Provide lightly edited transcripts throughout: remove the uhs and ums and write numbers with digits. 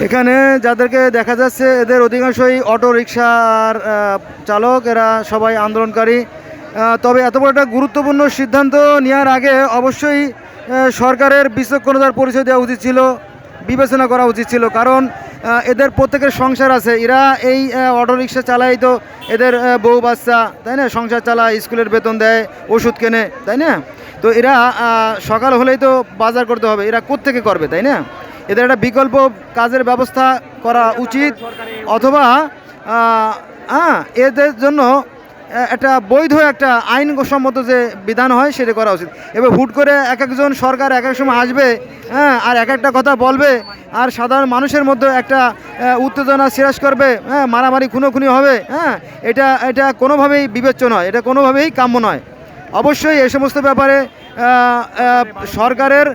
এখানে যাদেরকে দেখা যাচ্ছে এদের অধিকাংশই অটো রিকশার চালক, এরা সবাই আন্দোলনকারী। তবে এত বড় একটা গুরুত্বপূর্ণ সিদ্ধান্ত নেওয়ার আগে অবশ্যই সরকারের বিচক্ষণতার পরিচয় দেওয়া উচিত ছিল, বিবেচনা করা উচিত ছিল। কারণ এদের প্রত্যেকের সংসার আছে, এরা এই অটো রিকশা চালায়, তো এদের বউ বাচ্চা, তাই না, সংসার চালায়, স্কুলের বেতন দেয়, ওষুধ কেনে, তাই না। তো এরা সকাল হলেই তো বাজার করতে হবে, এরা কোত্থেকে করবে, তাই না। এদের একটা বিকল্প কাজের ব্যবস্থা করা উচিত, অথবা এদের জন্য একটা বৈধ একটা আইনসম্মত যে বিধান হয় সেটা করা উচিত। এবার হুট করে এক একজন সরকার এক এক সময় আসবে, আর এক একটা কথা বলবে, আর সাধারণ মানুষের মধ্যে একটা উত্তেজনা সৃষ্টি করবে, মারামারি খুনোখুনি হবে, এটা কোনোভাবেই বিবেচ্য নয়, এটা কোনোভাবেই কাম্য নয়। অবশ্যই এই সমস্ত ব্যাপারে সরকারের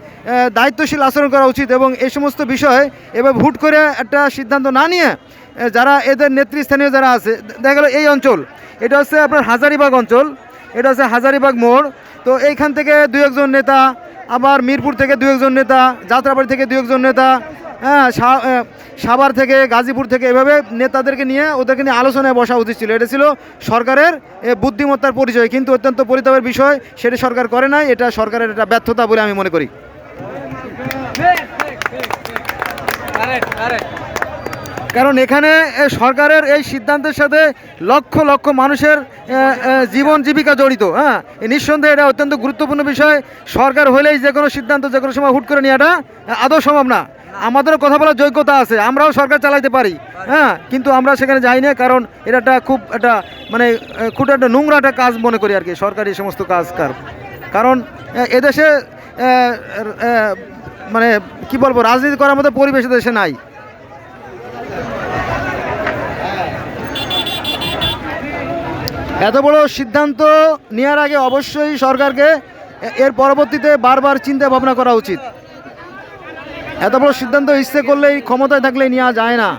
দায়িত্বশীল আচরণ করা উচিত, এবং এই সমস্ত বিষয় এবার হুট করে একটা সিদ্ধান্ত না নিয়ে যারা এদের নেতৃস্থানীয় যারা আছে, দেখা গেল এই অঞ্চল, এটা হচ্ছে আপনার হাজারীবাগ অঞ্চল, এটা হচ্ছে হাজারীবাগ মোড়। তো এইখান থেকে দু একজন নেতা, আবার মিরপুর থেকে দু একজন নেতা, যাত্রাবাড়ি থেকে দু একজন নেতা, সাভার থেকে, গাজীপুর থেকে, এভাবে নেতাদেরকে নিয়ে ওদেরকে নিয়ে আলোচনায় বসা উচিত ছিল। এটা ছিল সরকারের বুদ্ধিমত্তার পরিচয়, কিন্তু অত্যন্ত পরিতাপের বিষয় সেটা সরকার করে নাই। এটা সরকারের একটা ব্যর্থতা বলে আমি মনে করি। কারণ এখানে সরকারের এই সিদ্ধান্তের সাথে লক্ষ লক্ষ মানুষের জীবন জীবিকা জড়িত। নিঃসন্দেহে এটা অত্যন্ত গুরুত্বপূর্ণ বিষয়। সরকার হলেই যে কোনো সিদ্ধান্ত যে কোনো সময় হুট করে নেওয়াটা আদৌ সম্ভব না। আমাদেরও কথা বলার যোগ্যতা আছে, আমরাও সরকার চালাইতে পারি, কিন্তু আমরা সেখানে যাই না। কারণ এটা একটা খুব একটা মানে খুব একটা নোংরা একটা কাজ মনে করি আর কি, সরকারি এই সমস্ত কাজ। কারণ এদেশে মানে কি বলবো, রাজনীতি করার মতো পরিবেশ দেশে নাই। এত বড় সিদ্ধান্ত নেওয়ার আগে অবশ্যই সরকারকে এর পরবর্তীতে বারবার চিন্তা ভাবনা করা উচিত। এত বড় সিদ্ধান্ত ইচ্ছে করলেই, ক্ষমতায় থাকলেই নেওয়া যায় না।